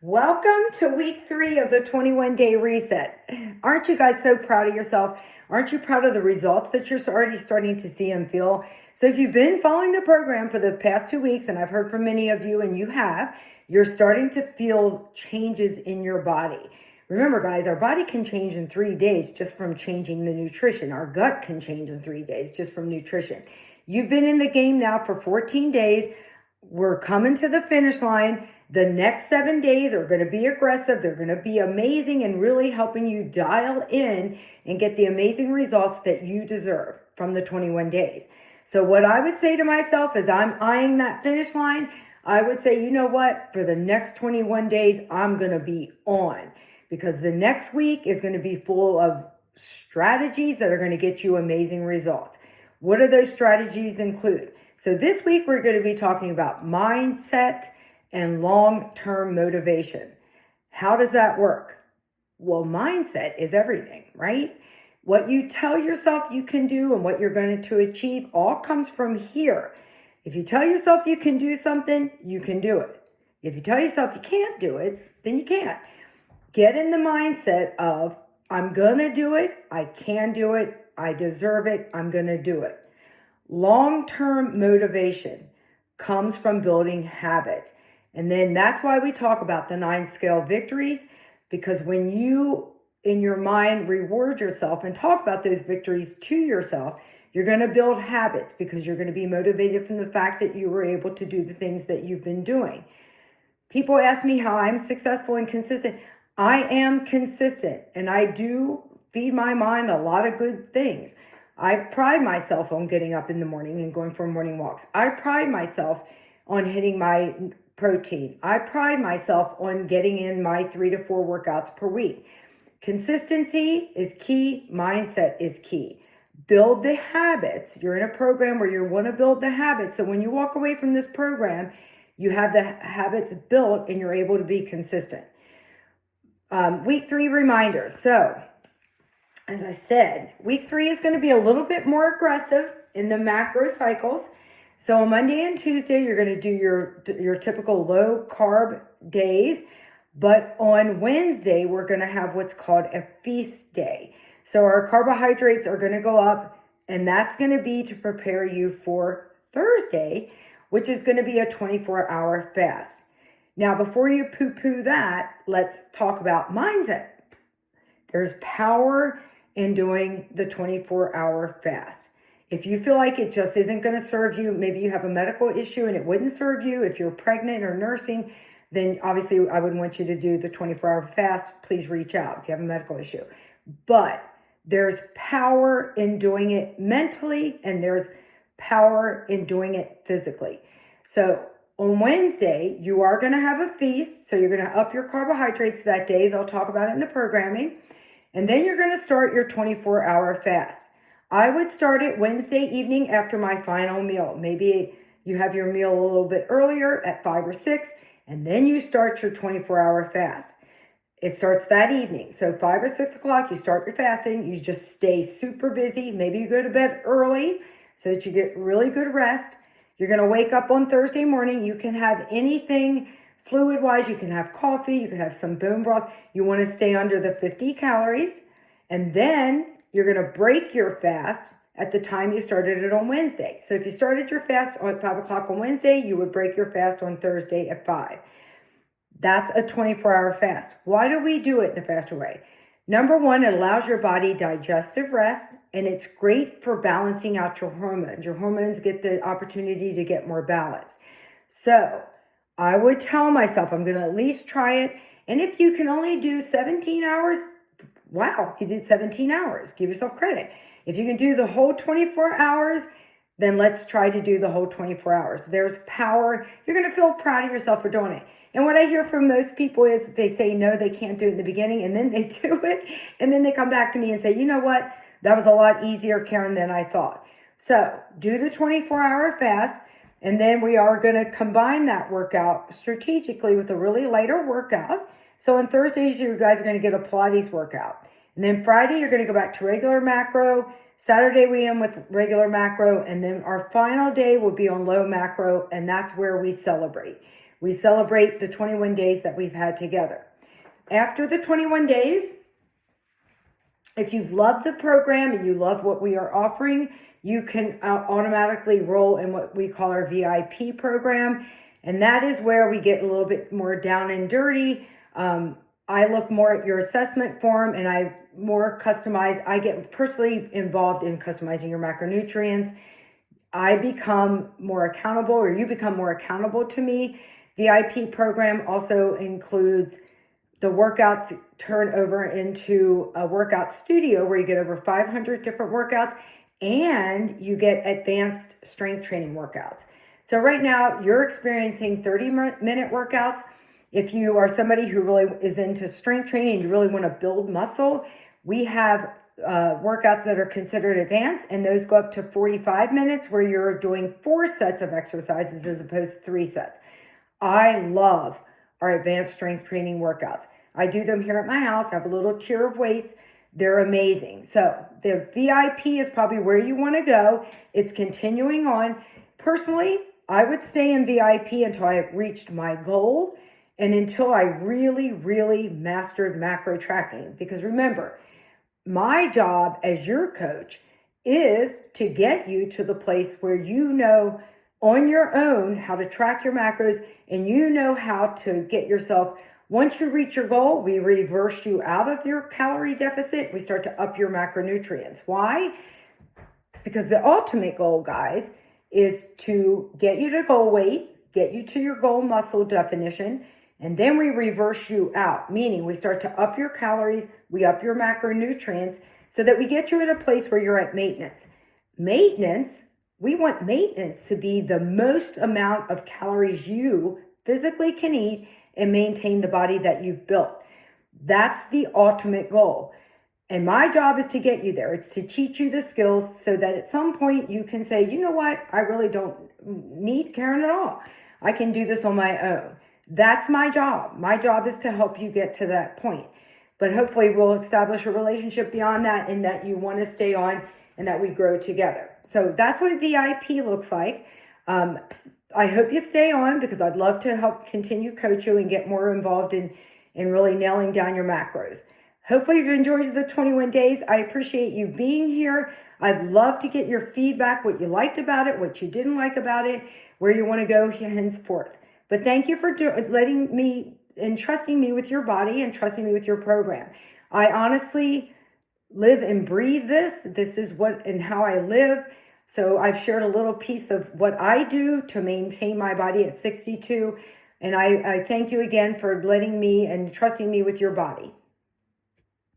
Welcome to week 3 of the 21-day reset. Aren't you guys so proud of yourself? Aren't you proud of the results that you're already starting to see and feel? So if you've been following the program for the past 2 weeks, and I've heard from many of you and you have, you're starting to feel changes in your body. Remember, guys, our body can change in 3 days just from changing the nutrition. Our gut can change in 3 days just from nutrition. You've been in the game now for 14 days. We're coming to the finish line. The next 7 days are going to be aggressive. They're going to be amazing and really helping you dial in and get the amazing results that you deserve from the 21 days. So what I would say to myself as I'm eyeing that finish line, I would say, you know what? For the next 21 days, I'm going to be on, because the next week is going to be full of strategies that are going to get you amazing results. What do those strategies include? So this week, we're going to be talking about mindset and long-term motivation. How does that work? Well, mindset is everything, right? What you tell yourself you can do and what you're going to achieve all comes from here. If you tell yourself you can do something, you can do it. If you tell yourself you can't do it, then you can't. Get in the mindset of, I'm going to do it, I can do it, I deserve it, I'm going to do it. Long-term motivation comes from building habits. And then that's why we talk about the 9 scale victories, because when you, in your mind, reward yourself and talk about those victories to yourself, you're going to build habits because you're going to be motivated from the fact that you were able to do the things that you've been doing. People ask me how I'm successful and consistent. I am consistent, and I do feed my mind a lot of good things. I pride myself on getting up in the morning and going for morning walks. I pride myself on hitting my protein. I pride myself on getting in my 3 to 4 workouts per week. Consistency is key. Mindset is key. Build the habits. You're in a program where you want to build the habits. So when you walk away from this program, you have the habits built and you're able to be consistent. Week 3 reminders. So, as I said, week 3 is going to be a little bit more aggressive in the macro cycles. So on Monday and Tuesday, you're going to do your typical low carb days. But on Wednesday, we're going to have what's called a feast day. So our carbohydrates are going to go up, and that's going to be to prepare you for Thursday, which is going to be a 24-hour fast. Now, before you poo-poo that, let's talk about mindset. There's power in doing the 24-hour fast. If you feel like it just isn't going to serve you, maybe you have a medical issue and it wouldn't serve you, if you're pregnant or nursing, then obviously I wouldn't want you to do the 24-hour fast. Please reach out if you have a medical issue. But there's power in doing it mentally, and there's power in doing it physically. So on Wednesday, you are going to have a feast. So you're going to up your carbohydrates that day. They'll talk about it in the programming. And then you're going to start your 24-hour fast. I would start it Wednesday evening after my final meal. Maybe you have your meal a little bit earlier at 5 or 6, and then you start your 24-hour fast. It starts that evening. So 5 or 6 o'clock, you start your fasting. You just stay super busy. Maybe you go to bed early so that you get really good rest. You're going to wake up on Thursday morning. You can have anything fluid-wise. You can have coffee. You can have some bone broth. You want to stay under the 50 calories. And then you're going to break your fast at the time you started it on Wednesday. So if you started your fast at 5 o'clock on Wednesday, you would break your fast on Thursday at 5. That's a 24-hour fast. Why do we do it the faster way? Number one, it allows your body digestive rest, and it's great for balancing out your hormones. Your hormones get the opportunity to get more balance. So I would tell myself I'm going to at least try it. And if you can only do 17 hours, wow, you did 17 hours. Give yourself credit. If you can do the whole 24 hours, then let's try to do the whole 24 hours. There's power. You're going to feel proud of yourself for doing it. And what I hear from most people is they say no, they can't do it in the beginning, and then they do it, and then they come back to me and say, you know what, that was a lot easier, Karen, than I thought. So do the 24-hour fast, and then we are going to combine that workout strategically with a really lighter workout. So on Thursdays, you guys are going to get a Pilates workout. And then Friday, you're going to go back to regular macro. Saturday, we end with regular macro. And then our final day will be on low macro, and that's where we celebrate. We celebrate the 21 days that we've had together. After the 21 days, if you've loved the program and you love what we are offering, you can automatically roll in what we call our VIP program. And that is where we get a little bit more down and dirty. I look more at your assessment form and I more customize. I get personally involved in customizing your macronutrients. I become more accountable, or you become more accountable to me. VIP program also includes the workouts turn over into a workout studio where you get over 500 different workouts and you get advanced strength training workouts. So right now you're experiencing 30-minute workouts. If you are somebody who really is into strength training and you really want to build muscle, we have workouts that are considered advanced, and those go up to 45 minutes where you're doing 4 sets of exercises as opposed to 3 sets. I love our advanced strength training workouts. I do them here at my house. I have a little tier of weights. They're amazing. So the VIP is probably where you want to go. It's continuing on. Personally, I would stay in VIP until I reached my goal and until I really, really mastered macro tracking. Because remember, my job as your coach is to get you to the place where you know on your own how to track your macros, and you know how to get yourself, once you reach your goal, we reverse you out of your calorie deficit. We start to up your macronutrients. Why? Because the ultimate goal, guys, is to get you to goal weight, get you to your goal muscle definition, and then we reverse you out, meaning we start to up your calories, we up your macronutrients so that we get you at a place where you're at maintenance. We want maintenance to be the most amount of calories you physically can eat and maintain the body that you've built. That's the ultimate goal. And my job is to get you there. It's to teach you the skills so that at some point you can say, you know what, I really don't need Karen at all. I can do this on my own. That's my job. My job is to help you get to that point. But hopefully we'll establish a relationship beyond that, and that you want to stay on and that we grow together. So that's what VIP looks like. I hope you stay on because I'd love to help continue coach you and get more involved in really nailing down your macros. Hopefully you've enjoyed the 21 days. I appreciate you being here. I'd love to get your feedback, what you liked about it, what you didn't like about it, where you want to go henceforth. But thank you for letting me and trusting me with your body and trusting me with your program. I honestly live and breathe this. This is what and how I live. So I've shared a little piece of what I do to maintain my body at 62. And I thank you again for letting me and trusting me with your body.